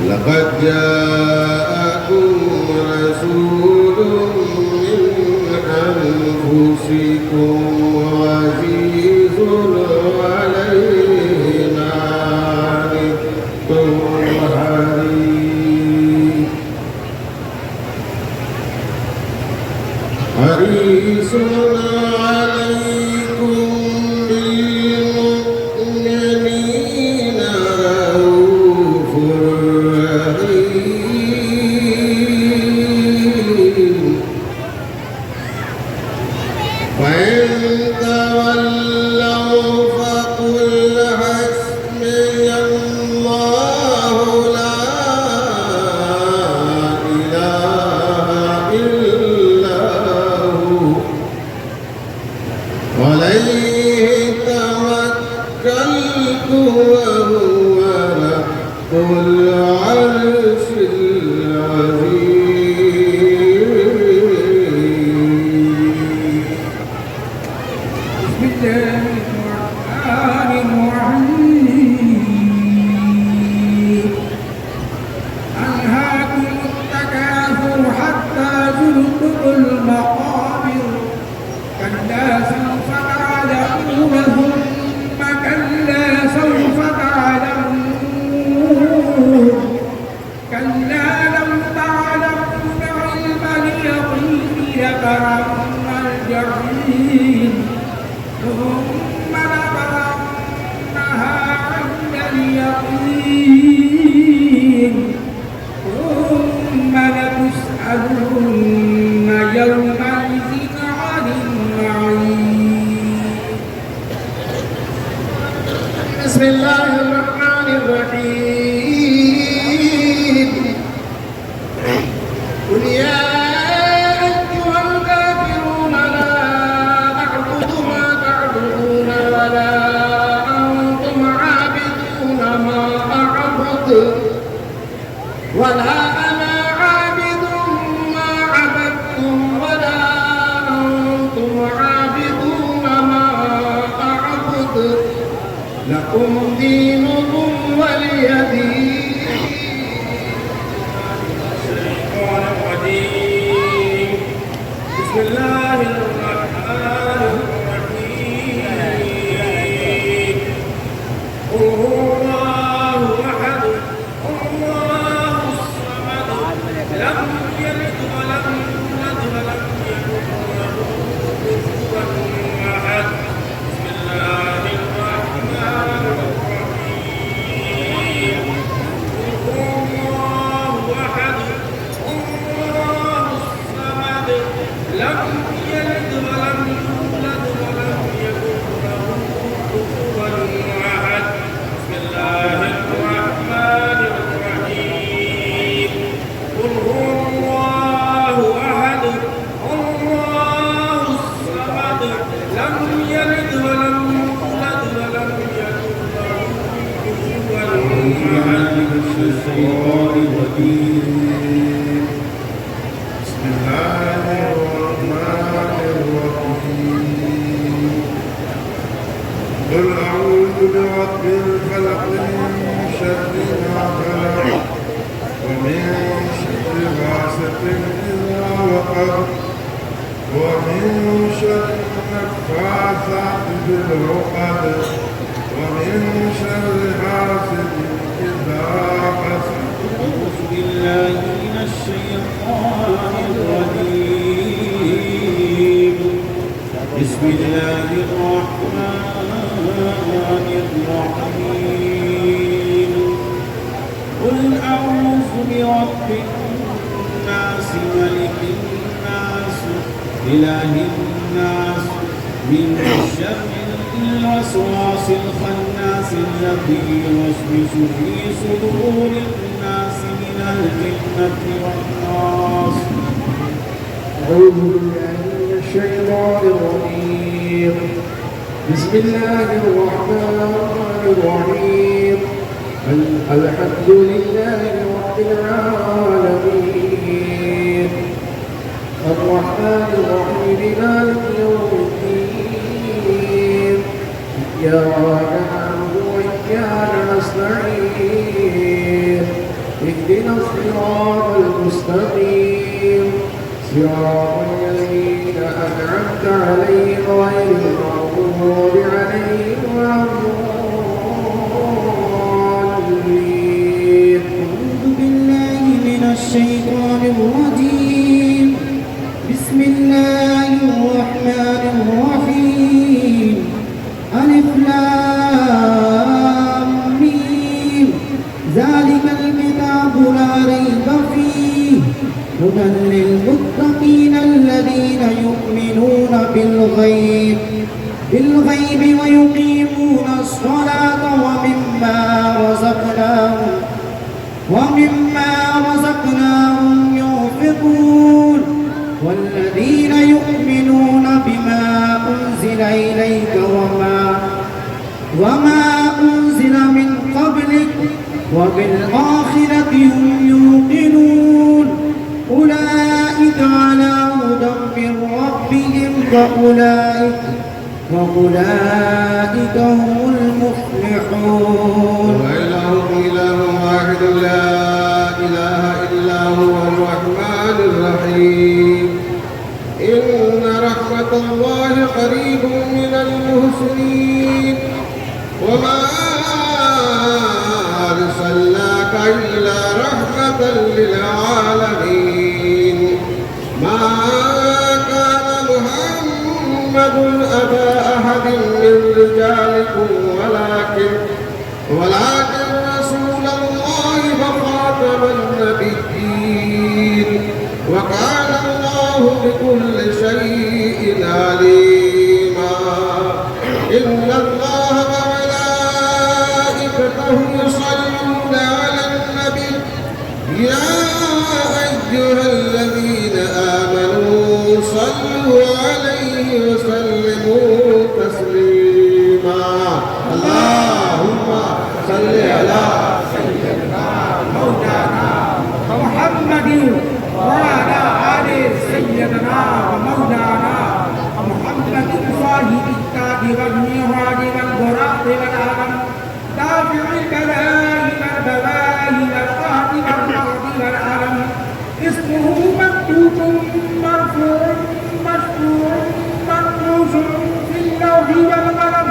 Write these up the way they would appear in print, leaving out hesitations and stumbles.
لقد جاءكم رسول من أنفسكم عزيز عليه ما عنتم حريص عليكم بالمؤمنين رؤوف رحيم فإن تولوا فقل حسبي الله لا إله إلا هو عليه توكلت وهو رب العرش العظيم. بسم الله الرحمن الرحيم. ألهاكم التكاثر حتى زرتم المقابر كلا سوف تعلمون ثم كلا سوف تعلمون كلا لو تعلمون علم اليقين لترون الجحيم ثم لترونها عند اليقين ثم لتسألن يومئذ عن النعيم. بسم الله الرحمن الرحيم. قل يا أيها الكافرون لا أعبد ما تعبدون ولا أنتم عابدون ما أعبد ولا أنا عابد ما عبدتم ولا أنتم عابدون ما أعبد لكم دينكم ولي دين. الشيطان الرجيم. بسم الله الرحمن الرحيم. قل هو الله أحد الله الصمد لم يلد ولم يولد ولم يكن له كفوا أحد. بسم الله الرحمن الرحيم. قل هو الله أحد الله الصمد لم يلد ولم يولد ولم يكن له كفوا أحد. بسم الله الرحمن الرحيم. قل هو الله أحد الله الصمد لم يلد ولم يولد ولم يكن له كفوا أحد. الشيطان الرجيم. بسم الله الرحمن الرحيم. قل أعوذ برب الفلق من شر ما خلق ومن شر غاسق إذا وقب ومن شر النفاثات في العقد ومن شر حاسد إذا حسد. أعوذ بالله من الشيطان الرجيم. بسم الله الرحمن الرحيم. قل أعوذ برب الناس ملك الناس إله الناس من شر الوسواس الخناس الذي يوسوس في صدور الناس من الجنة والناس. أعوذ بالله من الشيطان الرجيم. بسم الله الرحمن الرحيم. الحمد لله رب العالمين الرحمن الرحيم مالك يوم الدين إياك نعبد وإياك نستعين اهدنا الصراط المستقيم صراط الذين أنعمت عليهم غير المغضوب عليهم ولا الضالين. أعوذ بالله من الشيطان الرجيم. بسم الله الرحمن الرحيم. ألف لام ميم. ذلك الكتاب لا ريب فيه هدى للمتقين الذين يؤمنون بالغيب ويقيمون الصلاة ومما رزقناهم ينفقون والذين يؤمنون بما أنزل إليك وما أنزل من قبلك وبالآخرة هم يوقنون أولئك على هدى من ربهم وأولئك هم المفلحون. وإلهكم إله واحد لا إله إلا هو الرحمن الرحيم. إن رحمة الله قريب من المحسنين. وما أرسلناك إلا رحمة للعالمين. ما كان محمد أبا أحد من رجالكم ولكن رسول الله وخاتم النبيين وكان الله بكل شيء عليما. إن الله وملائكته يصلون على النبي يا أيها الذين آمنوا صلوا عليه وسلموا تسليما. اللهم صل على سيدنا مولانا محمد وعلى آل سيدنا ومولانا محمد صاحب التاج والميراج والبراق والعلم دافع البلاء والبواء والقهر والرعد والعلم اسمه مكتوب مرفوع مشكور منقوش في اللوح والقلم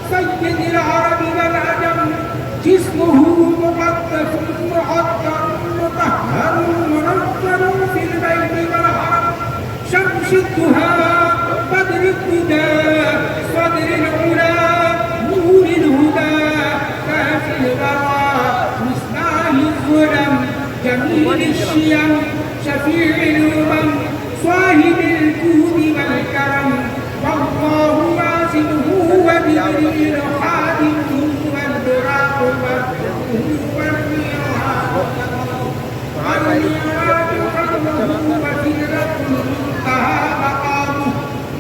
سيد العرب والعجم جسمه مقدس محضر مطهر منزل في البيت والحرم شمس الدهى بدر الهدى صدر العلا نور الهدى كاف الورى مصباح الظلم جميل الشيم شفيع الأمم صاحب الجود والكرم والله واسعه وجبريل خادمه والبراق والميراث قدره وسيرة المنتهى مقامه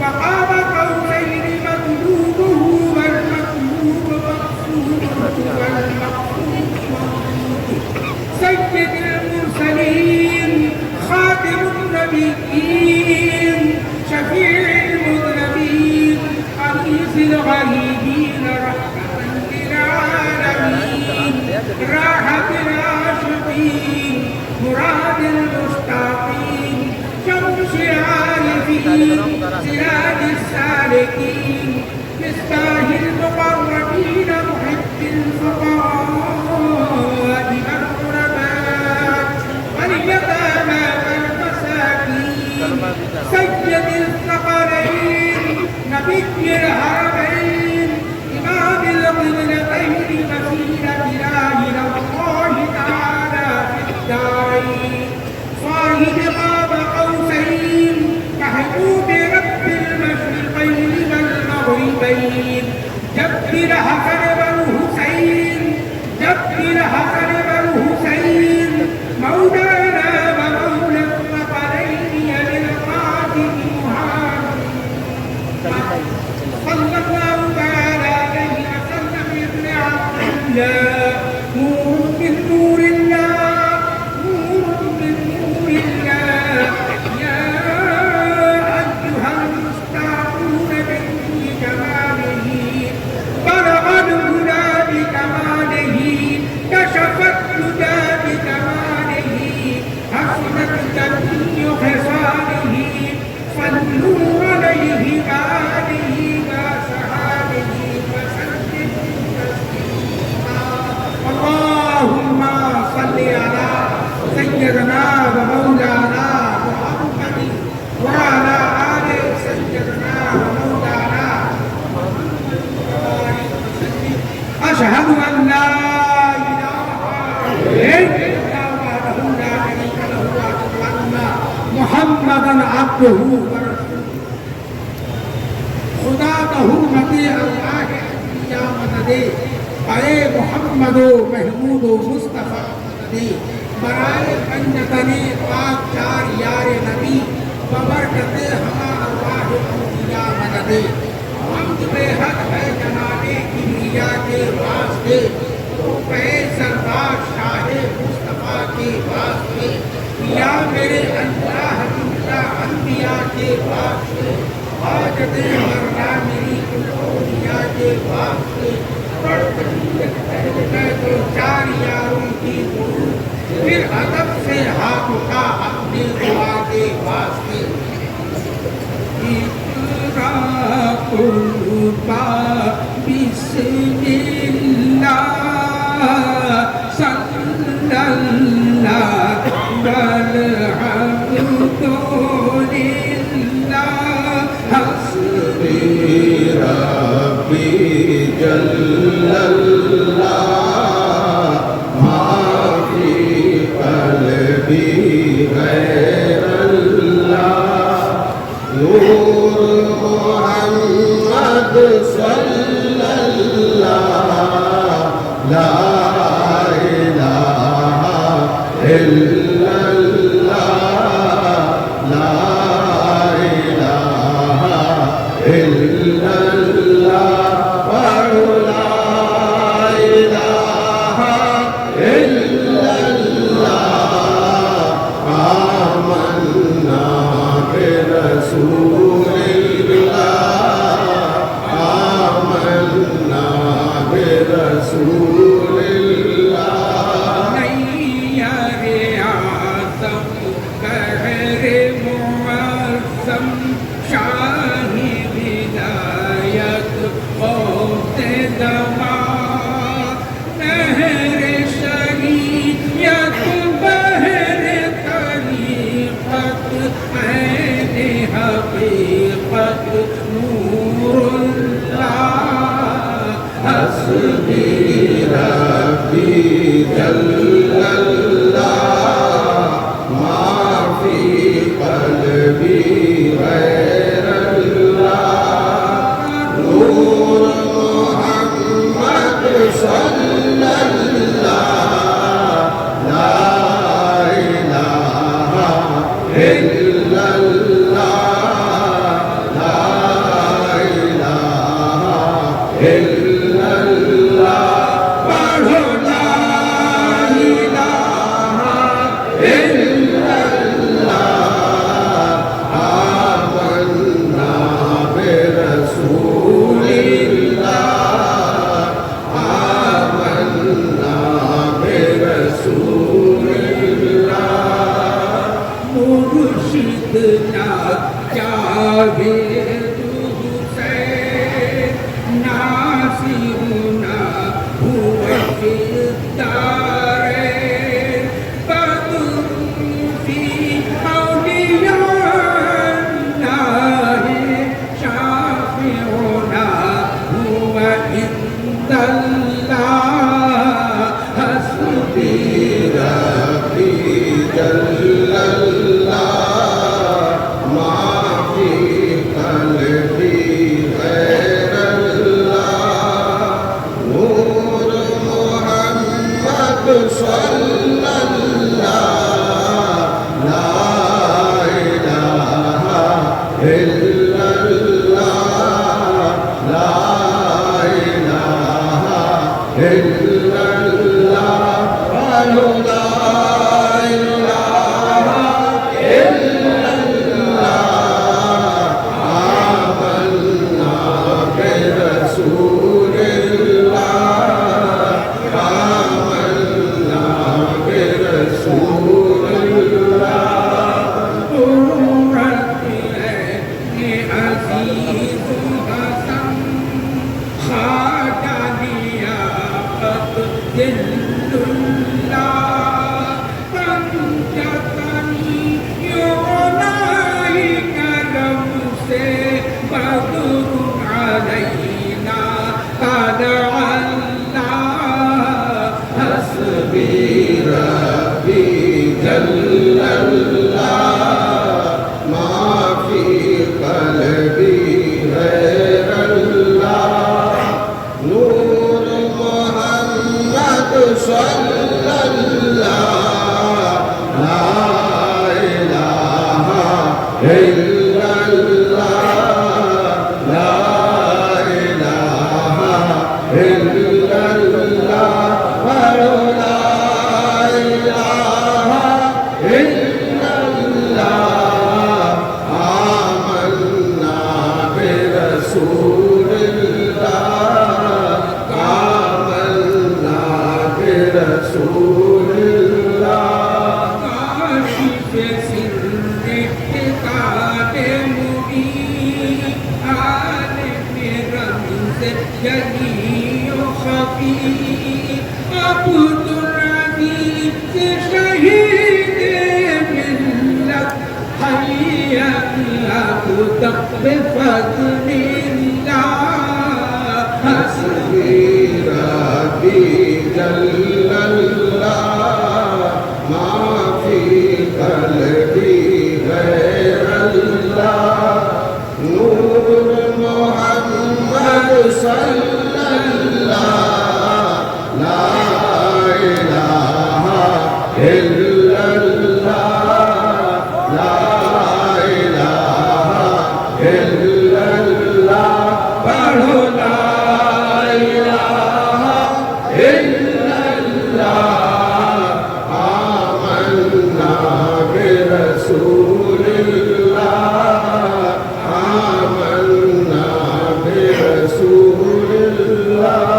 مقام قوسين مطلوبه والمطلوب مقصوده والمقصود سيد المرسلين خاتم النبيين شفيع المذنبين أنيس الغريبين رحمة للعالمين راحة العاشقين مراد المشتاقين شمس العارفين سراج السالكين مصباح المقربين محب الفقراء والغرباء واليتامى والمساكين سيد الثقلين نبي الحرمين إمام القبلتين وسيلتنا إلى الله تعالى في الدارين صاحب قاب قوسين محبوب رب حسنت جميع خصاله صلوا عليه وآله وصحابه وسلم تسليما اللهم صل على سيدنا ومولانا محمد وعلى آل سيدنا ومولانا أشهد أن لا إله إلا الله وحده لا شريك له وأشهد أن محمدا عبده ورسوله خدا بحرمت اللہ یا مددے اے محمد و محمود و مصطفیٰ مددے برائے پنجتنے پاک چار یار نبی ببرکت ہما ارواح انبیاء مددے حمد بے حد ہے جناب کبریا کے واسطے تو پہ سردار شاہ مصطفیٰ کے واسطے یا میرے اللہ جملہ انبیاء کے واسطے حاجت مرنا میری اولیاء کے واسطے میں تو چار یاروں کی گرو پھر ادب سے ہاتھ اٹھا اپنی دعا کے واسطے اقرا قربا بسم اللہ صلی اللہ والحمد للہ حسبی ربی جل اللہ ما فی قلبی غیر اللہ نور محمد صلی اللہ لا الہ الا اللہ لا الہ الا اللہ لا الہ الا اللہ آمنا برسول اللہ آمنا برسول اللہ نیر اعظم قہر معظم شاہ ولایت غوث زمان نہر شریعت بحر طریقت عین حقیقت نور اللہ حسبی ربی جل اللہ ما فی قلبی غیر اللہ نور محمد صلی اللہ لا الہ الا اللہ لا الہ الا اللہ پڑھو لا الہ الا اللہ آمنا برسول اللہ آمنا برسول اللہ مرشد نا جاوید حسین ناصرنا هو في الدارين بدر في أولياء الله شافعنا هو عند الله حسبي ربی جل اللہ ما فی قلبی غیر اللہ نور محمد صلی اللہ لا الہ الا اللہ لا الہ الا اللہ لا الہ الا اللہ آمنا برسول اللہ آمنا برسول اللہ illallah, ma fi qalbi ghair Allah, Noor Muhammad sallallah, la ilaha illallah, la ilaha illallah, la ilaha illallah, amanna bi rasulillah, amanna bi rasulillah. بفضل الله حسبي ربي جل الله، ما في قلبي غير الله، نور محمد صلى الله، لا إله إلا الله، لا إله إلا الله، پڑھو لا إله إلا الله، آمنا برسول الله، آمنا برسول الله.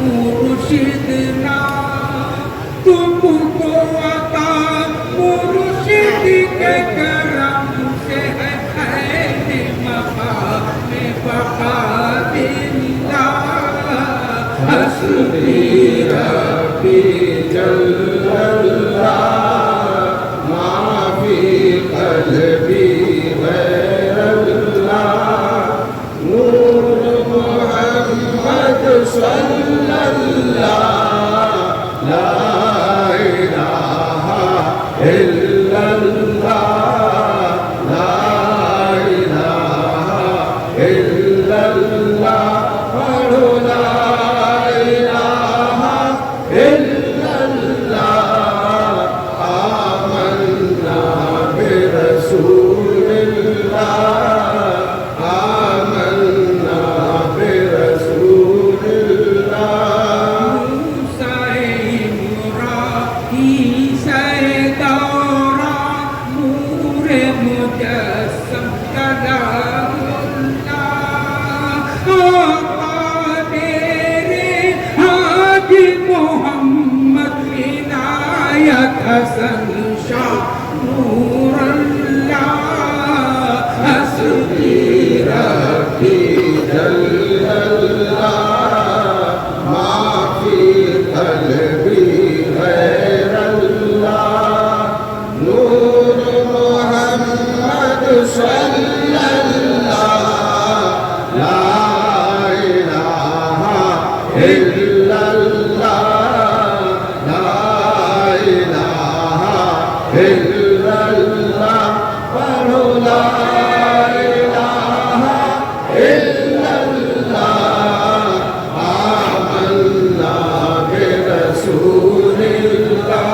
مرشدنا تم کو عطا مرشد کے کرم سے ہے خیر مقام بقا زندہ. حسبی ربی جل اللہ، ما فی قلبی غیر اللہ، نور محمد صلی اللہ، لا الہ الا اللہ، لا الہ الا اللہ، پڑھو لا الہ الا اللہ، آمنا برسول اللہ، آمنا برسول اللہ. حسن شاہ نور اللہ. حسبی ربی جل اللہ، ما فی قلبی غیر اللہ، نور محمد صلی اللہ، لا الہ الا اللہ، لا الہ الا اللہ، پڑھو لا الہ الا اللہ، آمنا برسول اللہ،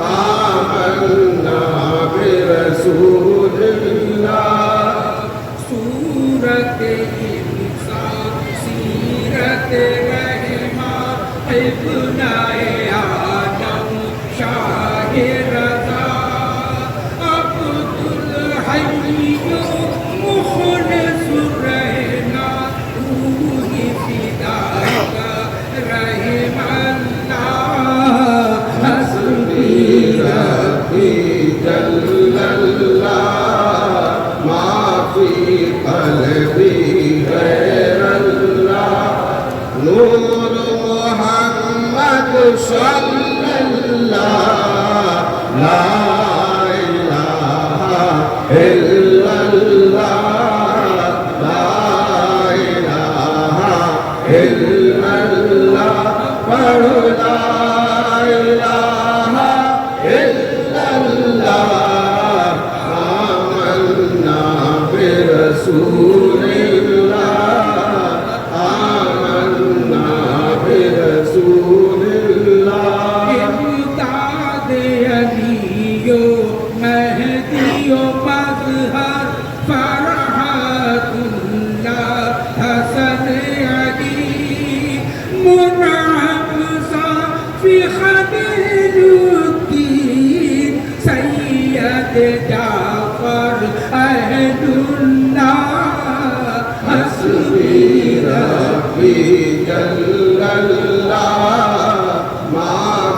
آمنا برسول اللہ. سورت انسان سیرت رحمان ابن آدم شاہ رضا عبد الحی مخلص رہنا روح فدا رحم اللہ. حسبی ربی جل اللہ، ما فی قلبی غیر اللہ، نور محمد صلی اللہ، لا الہ الا اللہ، برسول الله آمنا برسول الله امداد علی و مہدی و مظہر فرحت اللہ حسن علی منعم صافی خلیل الدین سید جعفر اہل اللہ حسبي ربي جل الله ما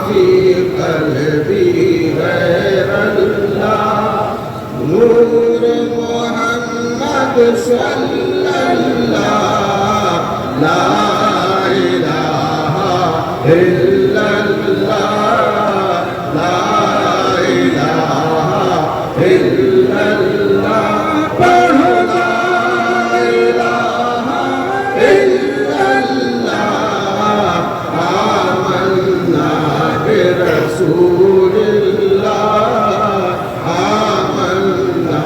في قلبي غير الله نور محمد صلى الله لا إله إلا الله لا إله إلا الله رسول الله آمنا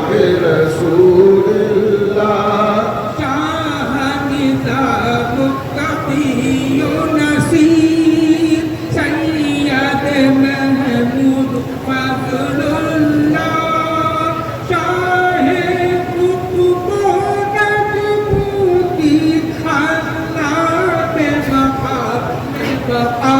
برسول الله شاہ نظام متقی و نصیر سید محمود فضل اللہ شاہ قطب و نجمودی اللہ بے مقام بقا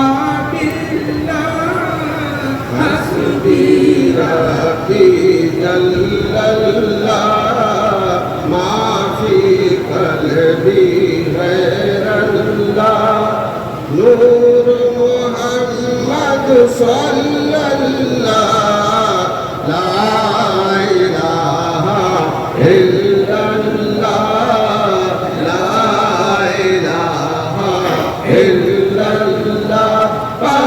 حسبي ربي جل الله ما في قلبي غير الله نور محمد صلى الله لا إله إلا الله لا إله إلا الله لا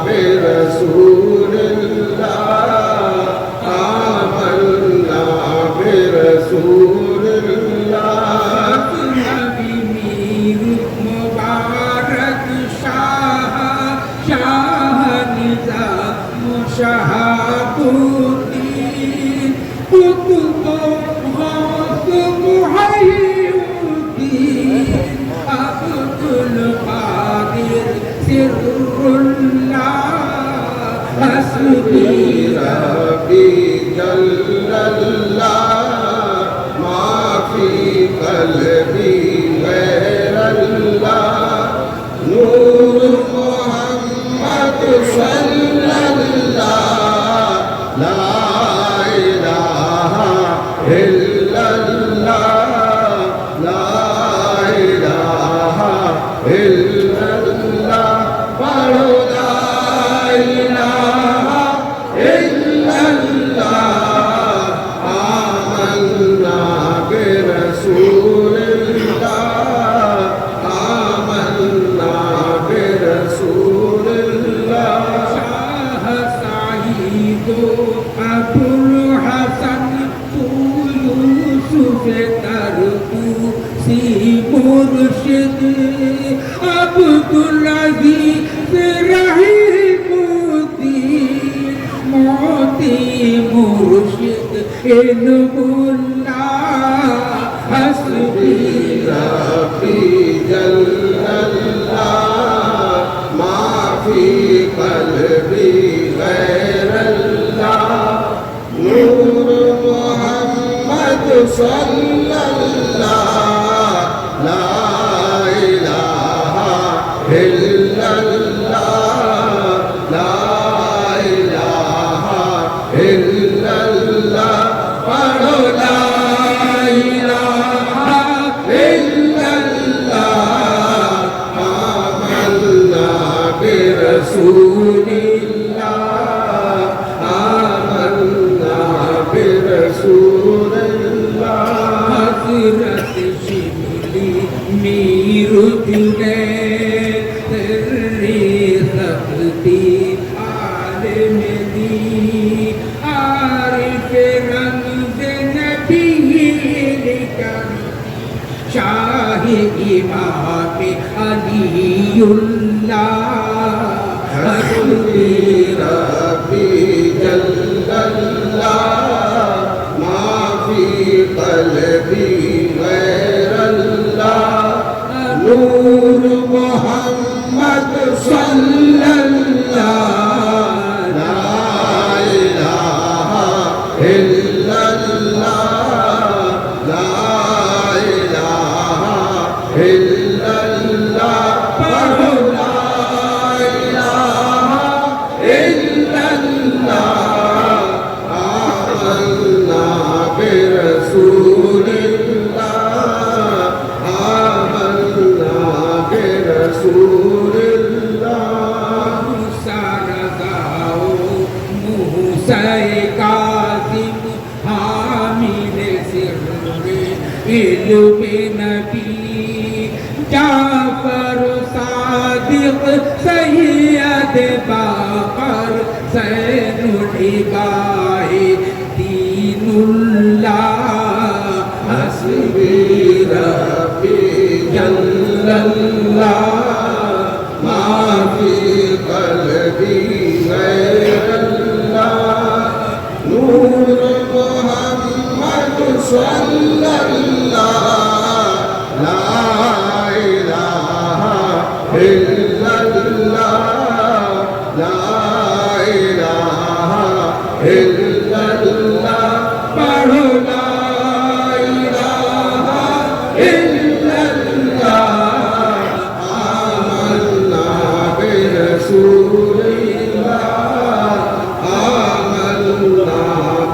برسول الله آمنا برسول الله نبی میر مبارک شاہ شاہ نظام شہاب الدین قطب غوث محی الدین عبد القادر سر اللہ حسبی ربي جل الله ما في قلبي غير الله نور محمد صلى الله لا إله إلا الله لا إله إلا الله لا إله إلا الله آمنا برسول الله آمنا برسول الله شاہ سعید ابو الحسن یوسف طرطوسی مرشد عبد العزیز رحیم الدین موتی مرشد علم اللہ حسبی ربي جل الله ما في قلبي غير الله نور محمد صلى الله لا إله إلا الله لا إله إلا الله لا إله إلا الله آمنا برسول الله آمنا برسول الله حضرت شبلی میر جنید ریختی عالم دی عارف رمز نبی لکن شاہ امام علی اللہ حسبي ربي جل الله ما في قلبي غير الله نور محمد صلى الله لا إله إلا الله لا إله إلا الله لا إله إلا الله آمنا برسول الله آمنا برسول الله سارگاؤ موسیٰ کاظم حامل سر علم نبی جعفر صادق سید باقر زین العباد دین اللہ حسبي ربي جل الله ما في قلبي غير الله نور محمد صلى الله لا إله إلا الله لا إله إلا الله پڑھو لا إله إلا الله آمنا برسول الله آمنا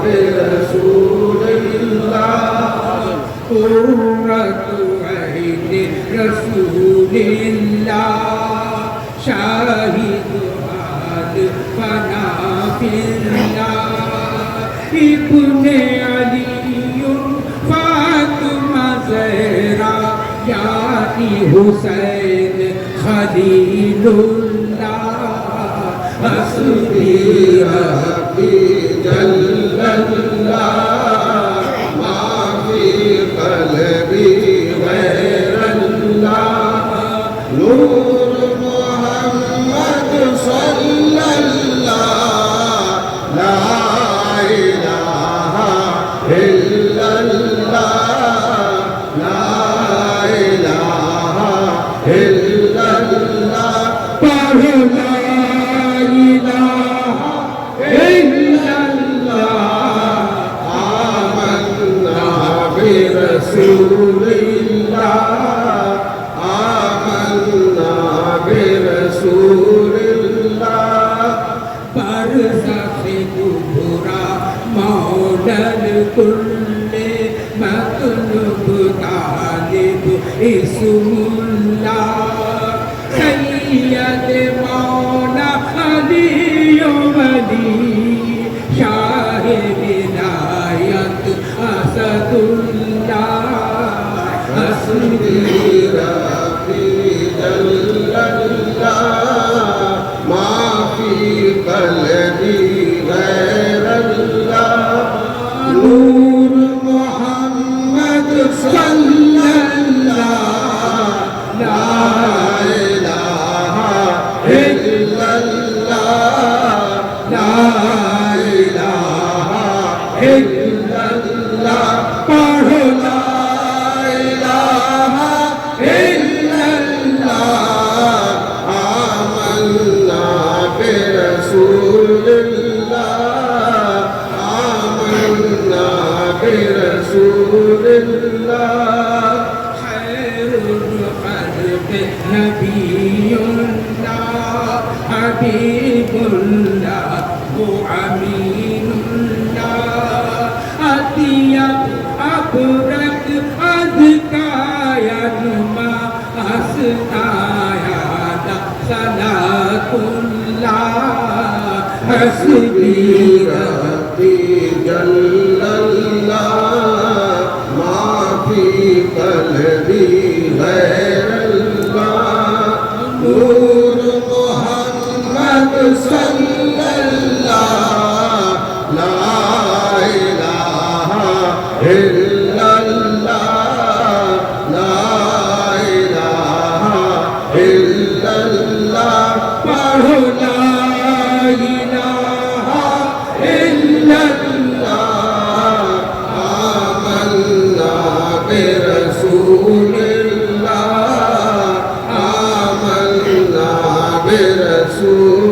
برسول الله قرۃ عین رسول اللہ شاہد حال فنا فی اللہ ابن علی فاطمہ زہرا یعنی حسین خلیل اللہ حسبي ربي جل الله ما في قلبي غير الله نور محمد صلى الله لا إله إلا الله لا إله إلا الله پڑھو لا إله إلا الله آمنا برسول الله آمنا برسول الله برزخ کبریٰ مولا الکل مطلوب طالب اسم اللہ سید مولا علی ولی شاہ ولایت اسد اللہ حسبي ربي جل الله ما في قلبي غير الله نور محمد صلى الله لا إله إلا الله لا إله إلا الله پڑھو لا إله إلا الله آمنا برسول الله آمنا برسول الله خیر الخلق نبی اللہ حبیب اللہ امین اللہ اطیب ابرک اذکا ینما اسنایا صلاۃ اللہ حسبي ربي جل الله ما في قلبي غير الله نور محمد صلى الله لا إله إلا الله لا إله إلا الله پڑھو لا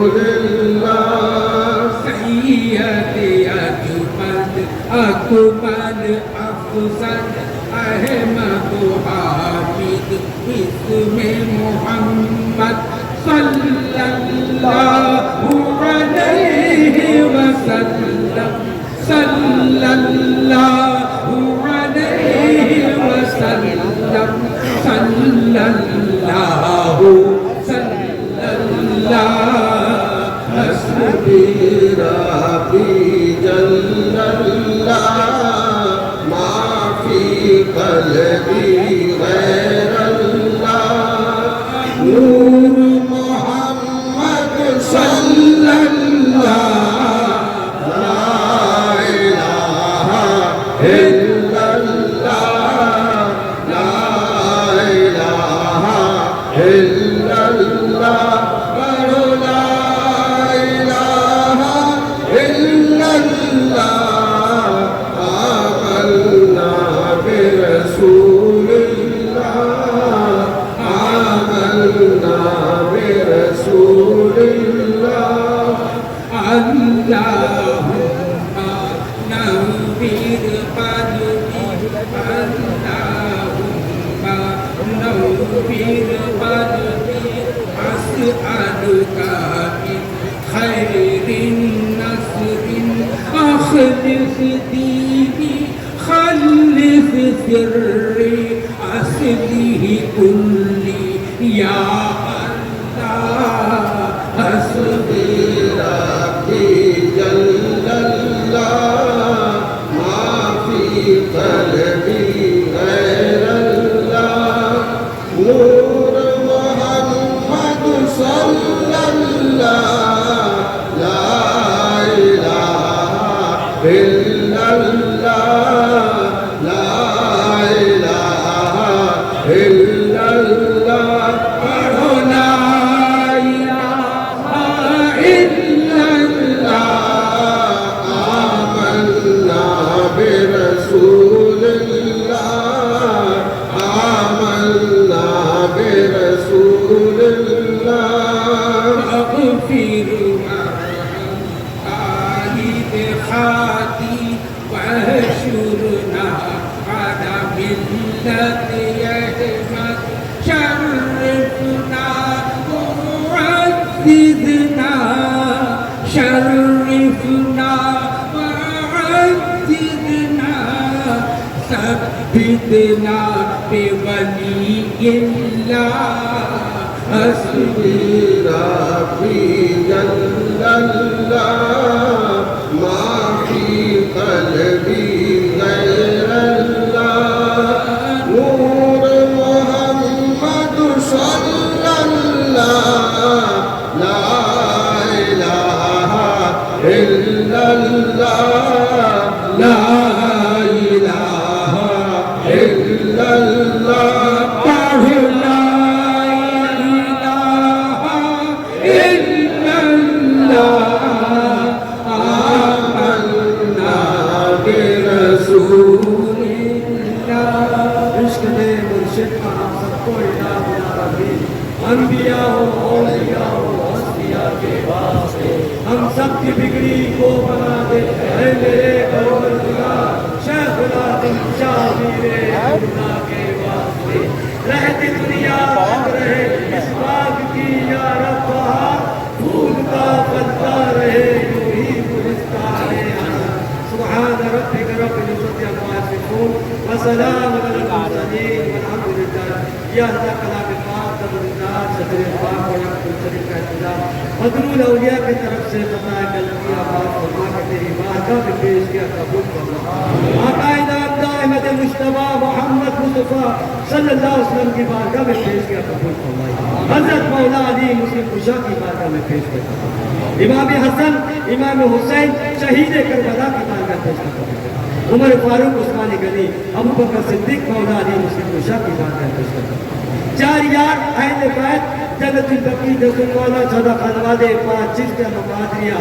الله سید اجمل اکمل افضل احمد حامد اسم محمد صلی اللہ علیہ وسلم صلی اللہ علیہ وسلم صلی اللہ حسبي ربي جل الله ما في قلبي غير الله نور محمد صلى الله لا إله إلا الله لا إله إلا الله أخلف ديني خلف سري أصله كلي يا الله حسبي ربي جل الله ما في قلبي غير الله نور محمد صلى الله لا إله إلا الله لا إله إلا الله لا إله إلا الله آمنا برسول الله آمنا برسول الله أغفر آلي خاتي واهشرنا على ملة يهمت شرفنا وعززنا شرفنا وعززنا ثبتنا بولي الله حسبي ربي جل الله ما في قلبي غير الله نور محمد صلى الله لا إله إلا الله لا إله إلا الله انبیاء و اولیاء و اصفیاء کے واسطے ہم سب کی بگڑی کو بنا دے اے میرے پروردگار شیخ العالم شاہ میرے اللہ کے واسطے رہتی دنیا تک رہے اس باغ کی یا رب بہار پھول کا پتا رہے یوں ہی گلستان سبحان ربک رب العزت عما یصفون وسلام علی المرسلین والحمد للہ یا اللہ کلام پاک تبرکات صدر پاک و یقت الشریف کا اعتدام بدر الاولیاء کی طرف سے بتایا کہ لکی آباد فرما کے تیری بارگاہ میں پیش کیا قبول فرما آقا انعام دائمت مجتبی محمد مصطفیٰ صلی اللہ علیہ وسلم کی بارگاہ میں پیش کیا قبول فرمائی حضرت مولا علی مسلم کشا کی بارگاہ میں پیش کیا امام حسن امام حسین شہید کربلا کی بارگاہ پیش کیا عمر فاروق عثمان غنی ابو بکر صدیق مولا علی مسلم کشا کی بارگاہ پیش کیا چار یار اہل بیت جنت البقیع رسول مولا صدا خانوادے پاک چشتیہ مقادریہ